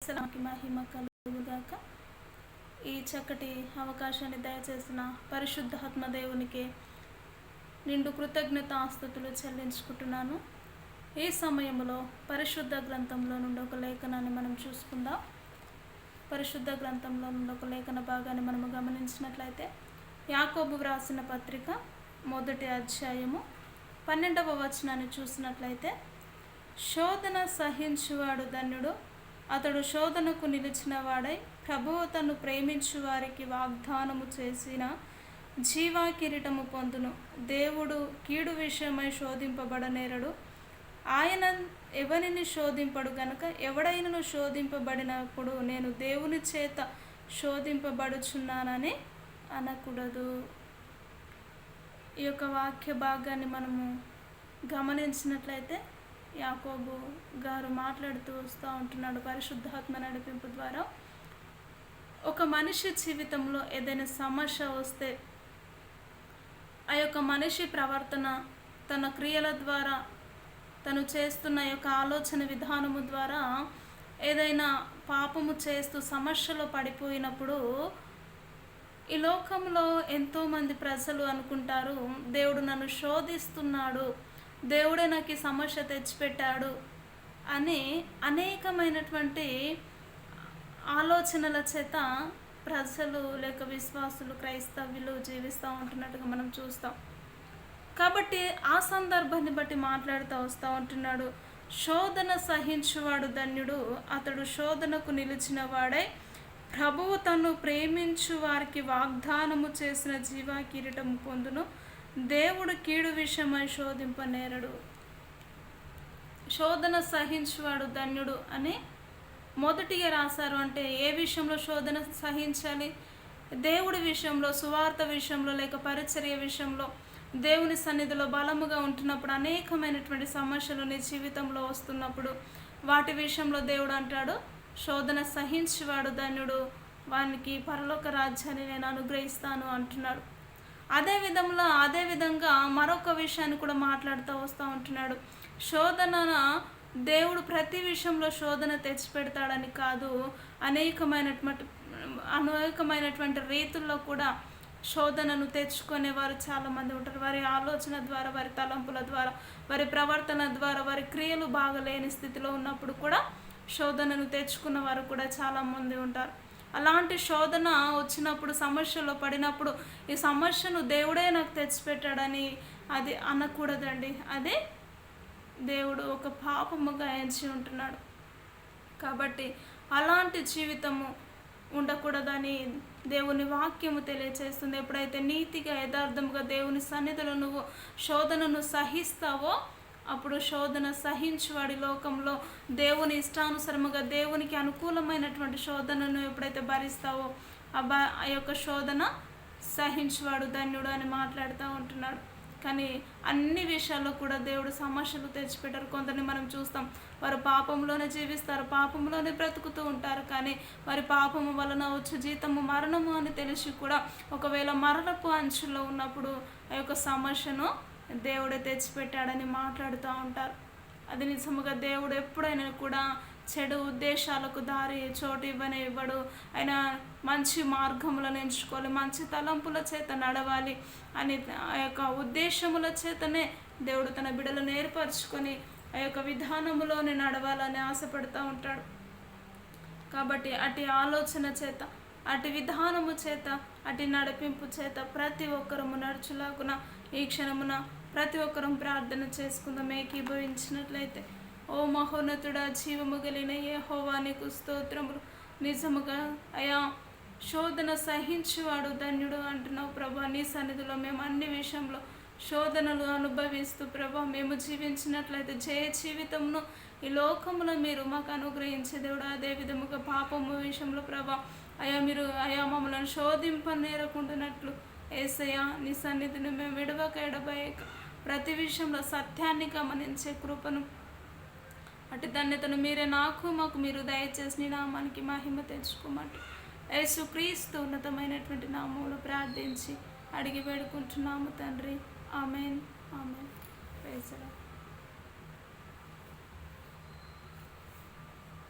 యేసునామమునకు మహిమ కలుగుగాక. ఈ చక్కటి అవకాశాన్ని దయచేసిన పరిశుద్ధాత్మ దేవునికి నిండు కృతజ్ఞతాస్తుతులు చెల్లించుకుంటున్నాను. ఈ సమయంలో పరిశుద్ధ గ్రంథంలో నుండి ఒక లేఖనాన్ని మనం చూసుకుందాం. పరిశుద్ధ గ్రంథంలో నుండి ఒక లేఖన భాగాన్ని మనము గమనించినట్లయితే యాకోబు వ్రాసిన పత్రిక 1వ అధ్యాయము 12వ వచనాన్ని చూసినట్లయితే, శోధన సహించువాడు ధన్యుడు, అతడు శోధనకు నిలిచిన వాడై ప్రభువు తను ప్రేమించు వారికి వాగ్దానము చేసిన జీవా కిరీటము పొందును. దేవుడు కీడు విషయమై శోధింపబడనేరడు, ఆయన ఎవరిని శోధింపడు గనుక ఎవడైనను శోధింపబడినప్పుడు నేను దేవుని చేత శోధింపబడుచున్నానని అనకూడదు. ఈ యొక్క వాక్య భాగాన్ని మనము గమనించినట్లయితే యాకోబు గారు మాట్లాడుతూ వస్తూ ఉంటున్నాడు. పరిశుద్ధాత్మ నడిపింపు ద్వారా ఒక మనిషి జీవితంలో ఏదైనా సమస్య వస్తే ఆ యొక్క మనిషి ప్రవర్తన, తన క్రియల ద్వారా, తను చేస్తున్న యొక్క ఆలోచన విధానము ద్వారా ఏదైనా పాపము చేస్తూ సమస్యలో పడిపోయినప్పుడు ఈ లోకంలో ఎంతోమంది ప్రజలు అనుకుంటారు, దేవుడు నన్ను శోధిస్తున్నాడు, దేవుడే నాకు ఈ సమస్య తెచ్చిపెట్టాడు అని అనేకమైనటువంటి ఆలోచనల చేత ప్రజలు లేక విశ్వాసులు, క్రైస్తవులు జీవిస్తూ ఉంటున్నట్టుగా మనం చూస్తాం. కాబట్టి ఆ సందర్భాన్ని బట్టి మాట్లాడుతూ వస్తూ ఉంటున్నాడు. శోధన సహించువాడు ధన్యుడు, అతడు శోధనకు నిలిచిన వాడై ప్రభువు తను ప్రేమించు వారికి వాగ్దానము చేసిన జీవా కిరీటము పొందును. దేవుడు కీడు విషయమై శోధింపనేరడు. శోధన సహించువాడు ధన్యుడు అని మొదటిగా రాశారు. అంటే ఏ విషయంలో శోధన సహించాలి? దేవుడి విషయంలో, సువార్త విషయంలో, లేక పరిచర్య విషయంలో, దేవుని సన్నిధిలో బలముగా ఉంటున్నప్పుడు, అనేకమైనటువంటి సమస్యలు నీ జీవితంలో వస్తున్నప్పుడు వాటి విషయంలో దేవుడు అంటాడు, శోధన సహించువాడు ధన్యుడు, వానికి పరలోక రాజ్యాన్ని నేను అనుగ్రహిస్తాను అంటున్నాడు. అదేవిధంగా మరొక విషయాన్ని కూడా మాట్లాడుతూ వస్తూ ఉంటున్నాడు. శోధన దేవుడు ప్రతి విషయంలో శోధన తెచ్చిపెడతాడని కాదు, అనేకమైనటువంటి రీతుల్లో కూడా శోధనను తెచ్చుకునే వారు చాలామంది ఉంటారు. వారి ఆలోచన ద్వారా, వారి తలంపుల ద్వారా, వారి ప్రవర్తన ద్వారా, వారి క్రియలు బాగలేని స్థితిలో ఉన్నప్పుడు కూడా శోధనను తెచ్చుకున్న వారు కూడా చాలామంది ఉంటారు. అలాంటి శోధన వచ్చినప్పుడు, సమస్యలో పడినప్పుడు ఈ సమస్యను దేవుడే నాకు తెచ్చిపెట్టాడని అది అనకూడదండి. అదే దేవుడు ఒక పాపముగా ఎంచి ఉంటున్నాడు. కాబట్టి అలాంటి జీవితము ఉండకూడదని దేవుని వాక్యము తెలియచేస్తుంది. ఎప్పుడైతే నీతిగా, యథార్థముగా దేవుని సన్నిధిలో నువ్వు శోధనను సహిస్తావో అప్పుడు శోధన సహించువాడి లోకంలో దేవుని ఇష్టానుసరముగా, దేవునికి అనుకూలమైనటువంటి శోధనను ఎప్పుడైతే భరిస్తావో ఆ యొక్క శోధన సహించువాడు ధన్యుడు అని మాట్లాడుతూ ఉంటున్నాడు. కానీ అన్ని విషయాల్లో కూడా దేవుడు సమస్యలు తెచ్చిపెట్టారు. కొందరిని మనం చూస్తాం, వారు పాపంలోనే జీవిస్తారు, పాపంలోనే బ్రతుకుతూ ఉంటారు. కానీ వారి పాపము వలన వచ్చు జీతము మరణము అని తెలిసి కూడా ఒకవేళ మరణపు అంచుల్లో ఉన్నప్పుడు ఆ యొక్క సమస్యను దేవుడే తెచ్చిపెట్టాడని మాట్లాడుతూ ఉంటారు. అది నిజముగా దేవుడు ఎప్పుడైనా కూడా చెడు ఉద్దేశాలకు చోటు ఇవ్వడు. ఆయన మంచి మార్గములను ఎంచుకోవాలి, మంచి తలంపుల చేత నడవాలి అని ఆ యొక్క ఉద్దేశముల చేతనే దేవుడు తన బిడ్డలను ఏర్పరచుకొని ఆ యొక్క విధానములోనే నడవాలని ఆశపడుతూ ఉంటాడు. కాబట్టి అటు ఆలోచన చేత, అటు విధానము చేత, అటు నడిపింపు చేత ప్రతి ఒక్కరము నడుచులాగున ఈ క్షణమున ప్రతి ఒక్కరం ప్రార్థన చేసుకుందాం. ఏకీభవించినట్లయితే, ఓ మహోన్నతుడా, జీవము కలిగిన యెహోవా నీకు స్తోత్రములు. నిజముగా అయా శోధన సహించువాడు ధన్యుడు అంటున్నావు ప్రభా. నీ సన్నిధిలో మేము అన్ని విషయంలో శోధనలు అనుభవిస్తూ ప్రభా మేము జీవించినట్లయితే జయ జీవితమును ఈ లోకములో మీరు మాకు అనుగ్రహించే దేవుడు. అదే విధముగా పాపము విషయంలో ప్రభా అయా మమ్మల్ని శోధింపనేరకుండానట్లు యేసయ్యా నీ సన్నిధిని మేము విడవక ఎడబాయక ప్రతి విషయంలో సత్యాన్ని గమనించే కృపను, అటు ధన్యతను మీరే మాకు మీరు దయచేసి నీ నామానికి మహిమ తెచ్చుకోమంటూ యేసుక్రీస్తు ఉన్నతమైనటువంటి నామములో ప్రార్థించి అడిగి వేడుకుంటున్నాము తండ్రి. Amen. Amen. Praise the lord.